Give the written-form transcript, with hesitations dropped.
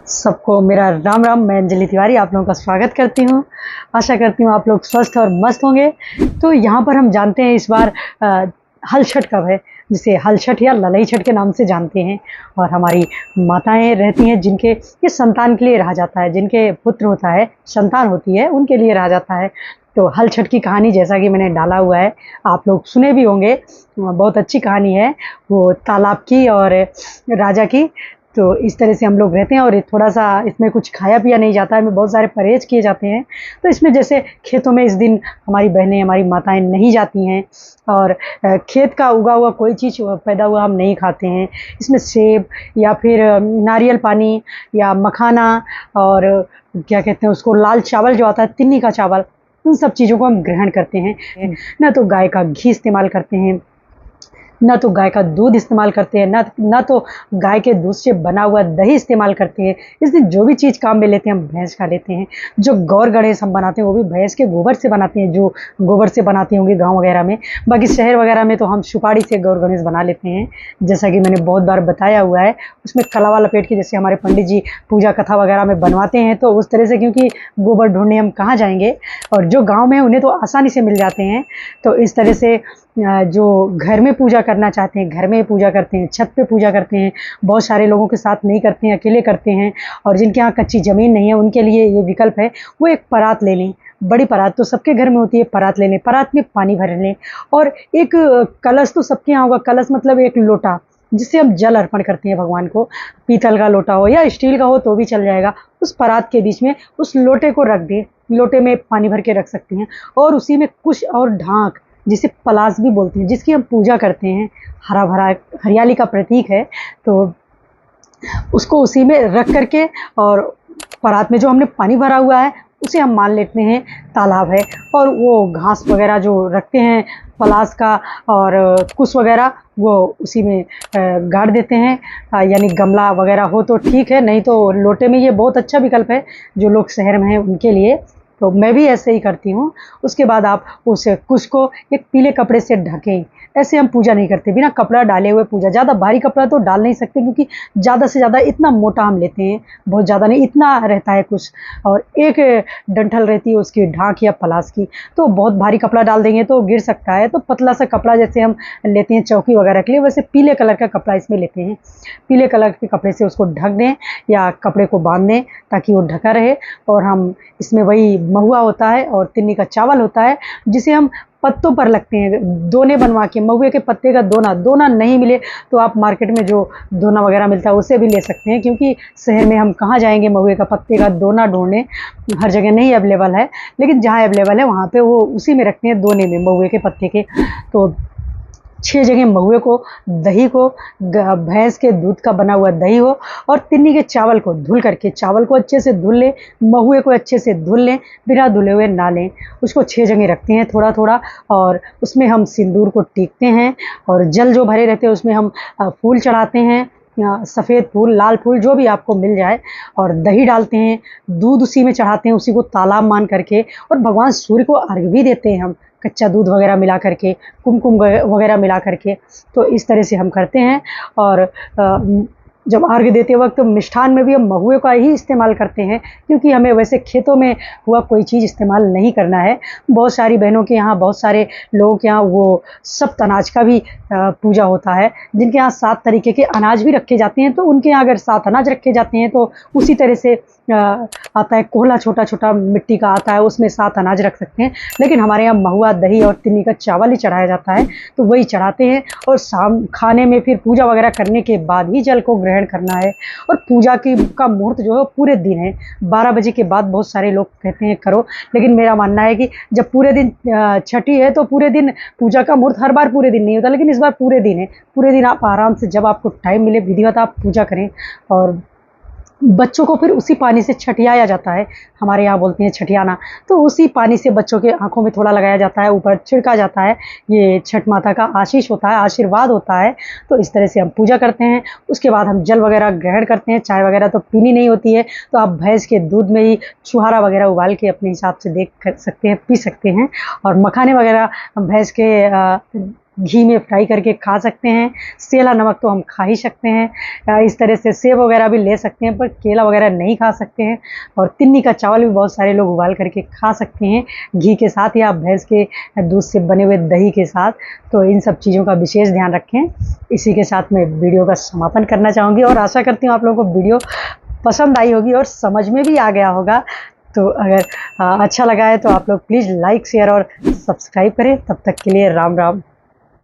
सबको मेरा राम राम। मैं अंजलि तिवारी आप लोगों का स्वागत करती हूँ। आशा करती हूँ आप लोग स्वस्थ और मस्त होंगे। तो यहाँ पर हम जानते हैं इस बार हल छठ कब है, जिसे हल छठ या ललई छठ के नाम से जानते हैं। और हमारी माताएं रहती हैं जिनके ये संतान के लिए रहा जाता है, जिनके पुत्र होता है, संतान होती है, उनके लिए रहा जाता है। तो हल छठ की कहानी जैसा कि मैंने डाला हुआ है, आप लोग सुने भी होंगे। बहुत अच्छी कहानी है वो, तालाब की और राजा की। तो इस तरह से हम लोग रहते हैं और थोड़ा-सा इसमें कुछ खाया पिया नहीं जाता है, हमें बहुत सारे परहेज़ किए जाते हैं। तो इसमें जैसे खेतों में इस दिन हमारी बहनें, हमारी माताएँ नहीं जाती हैं और खेत का उगा हुआ कोई चीज़ पैदा हुआ हम नहीं खाते हैं। इसमें सेब या फिर नारियल पानी या मखाना और क्या कहते हैं उसको, लाल चावल जो आता है, तिन्नी का चावल, उन सब चीज़ों को हम ग्रहण करते हैं। ना तो गाय का घी इस्तेमाल करते हैं, ना तो गाय का दूध इस्तेमाल करते हैं, ना तो गाय के दूध से बना हुआ दही इस्तेमाल करते हैं। इस दिन जो भी चीज़ काम में लेते हैं हम भैंस का लेते हैं। जो गौर गणेश हम बनाते हैं वो भी भैंस के गोबर से बनाते हैं, जो गोबर से बनाते होंगे गाँव वगैरह में। बाकी शहर वगैरह में तो हम सुपारी से गौर गणेश बना लेते हैं, जैसा कि मैंने बहुत बार बताया हुआ है। उसमें कलावा लपेट के, जैसे हमारे पंडित जी पूजा कथा वगैरह में बनवाते हैं, तो उस तरह से, क्योंकि गोबर ढूँढने हम कहाँ जाएँगे, और जो गाँव में हैं उन्हें तो आसानी से मिल जाते हैं। तो इस तरह से जो घर में पूजा करना चाहते हैं घर में पूजा करते हैं, छत पे पूजा करते हैं। बहुत सारे लोगों के साथ नहीं करते हैं, अकेले करते हैं। और जिनके यहाँ कच्ची ज़मीन नहीं है उनके लिए ये विकल्प है, वो एक परात ले लें। बड़ी परात तो सबके घर में होती है, परात ले लें, परात में पानी भर लें। और एक कलश तो सबके यहाँ होगा। कलश मतलब एक लोटा, जिससे हम जल अर्पण करते हैं भगवान को। पीतल का लोटा हो या स्टील का हो तो भी चल जाएगा। उस परात के बीच में उस लोटे को रख दें, लोटे में पानी भर के रख सकते हैं। और उसी में कुश और ढाक, जिसे पलास भी बोलते हैं, जिसकी हम पूजा करते हैं, हरा भरा हरियाली का प्रतीक है, तो उसको उसी में रख करके, और परात में जो हमने पानी भरा हुआ है उसे हम मान लेते हैं तालाब है। और वो घास वगैरह जो रखते हैं पलास का और कुश वगैरह, वो उसी में गाड़ देते हैं। यानी गमला वगैरह हो तो ठीक है, नहीं तो लोटे में। ये बहुत अच्छा विकल्प है जो लोग शहर में हैं उनके लिए। तो मैं भी ऐसे ही करती हूँ। उसके बाद आप उस कुश को एक पीले कपड़े से ढकें। ऐसे हम पूजा नहीं करते, बिना कपड़ा डाले हुए पूजा। ज़्यादा भारी कपड़ा तो डाल नहीं सकते, क्योंकि ज़्यादा से ज़्यादा इतना मोटा हम लेते हैं, बहुत ज़्यादा नहीं, इतना रहता है कुछ। और एक डंठल रहती है उसकी ढाक या पलास की, तो बहुत भारी कपड़ा डाल देंगे तो गिर सकता है। तो पतला सा कपड़ा जैसे हम लेते हैं चौकी वगैरह के लिए, वैसे पीले कलर का कपड़ा इसमें लेते हैं। पीले कलर के कपड़े से उसको ढक दें या कपड़े को बांध दें ताकि वो ढका रहे। और हम इसमें वही महुआ होता है और तिन्नी का चावल होता है, जिसे हम पत्तों पर लगते हैं, दोने बनवा के। महुए के पत्ते का दोना नहीं मिले तो आप मार्केट में जो दोना वगैरह मिलता है उसे भी ले सकते हैं, क्योंकि शहर में हम कहाँ जाएंगे महुए का पत्ते का दोना ढूंढने। हर जगह नहीं अवेलेबल है, लेकिन जहाँ अवेलेबल है वहाँ पे वो उसी में रखते हैं, दोने में महुए के पत्ते के। तो 6 जगह महुए को, दही को, भैंस के दूध का बना हुआ दही हो, और तिन्नी के चावल को धुल करके, चावल को अच्छे से धुल लें, महुए को अच्छे से धुल लें, बिना धुले हुए ना लें। उसको 6 जगह रखते हैं थोड़ा थोड़ा, और उसमें हम सिंदूर को टीकते हैं। और जल जो भरे रहते हैं उसमें हम फूल चढ़ाते हैं, सफ़ेद फूल, लाल फूल, जो भी आपको मिल जाए। और दही डालते हैं, दूध उसी में चढ़ाते हैं, उसी को तालाब मान करके। और भगवान सूर्य को अर्घ भी देते हैं हम, कच्चा दूध वगैरह मिला करके, कुमकुम वगैरह मिला करके। तो इस तरह से हम करते हैं। और जब अर्घ देते वक्त मिष्ठान में भी हम महुए का ही इस्तेमाल करते हैं, क्योंकि हमें वैसे खेतों में हुआ कोई चीज़ इस्तेमाल नहीं करना है। बहुत सारी बहनों के यहाँ, बहुत सारे लोगों के यहाँ वो सप्त अनाज का भी पूजा होता है। जिनके यहाँ 7 तरीके के अनाज भी रखे जाते हैं, तो उनके यहाँ अगर 7 अनाज रखे जाते हैं तो उसी तरह से आता है कोहला, छोटा छोटा मिट्टी का आता है, उसमें 7 अनाज रख सकते हैं। लेकिन हमारे यहाँ महुआ, दही और तिन्नी का चावल ही चढ़ाया जाता है, तो वही चढ़ाते हैं। और शाम खाने में फिर पूजा वगैरह करने के बाद ही जल को ग्रहण करना है। और पूजा का मुहूर्त जो है पूरे दिन है, 12 बजे के बाद बहुत सारे लोग कहते हैं करो, लेकिन मेरा मानना है कि जब पूरे दिन छठी है तो पूरे दिन पूजा का मुहूर्त, हर बार पूरे दिन नहीं होता, लेकिन इस बार पूरे दिन है। पूरे दिन आप आराम से, जब आपको टाइम मिले, विधिवत आप पूजा करें। और बच्चों को फिर उसी पानी से छठियाया जाता है, हमारे यहाँ बोलते हैं छठियाना। तो उसी पानी से बच्चों के आँखों में थोड़ा लगाया जाता है, ऊपर छिड़का जाता है। ये छठ माता का आशीष होता है, आशीर्वाद होता है। तो इस तरह से हम पूजा करते हैं। उसके बाद हम जल वगैरह ग्रहण करते हैं। चाय वगैरह तो पीनी नहीं होती है, तो आप भैंस के दूध में ही छुहारा वगैरह उबाल के अपने हिसाब से देख कर सकते हैं, पी सकते हैं। और मखाने वगैरह भैंस के घी में फ्राई करके खा सकते हैं। सेला नमक तो हम खा ही सकते हैं। इस तरह से सेब वगैरह भी ले सकते हैं, पर केला वगैरह नहीं खा सकते हैं। और तिन्नी का चावल भी बहुत सारे लोग उबाल करके खा सकते हैं घी के साथ या भैंस के दूध से बने हुए दही के साथ। तो इन सब चीज़ों का विशेष ध्यान रखें। इसी के साथ मैं वीडियो का समापन करना चाहूँगी और आशा करती हूँ आप लोगों को वीडियो पसंद आई होगी और समझ में भी आ गया होगा। तो अगर अच्छा लगा है तो आप लोग प्लीज़ लाइक, शेयर और सब्सक्राइब करें। तब तक के लिए राम राम।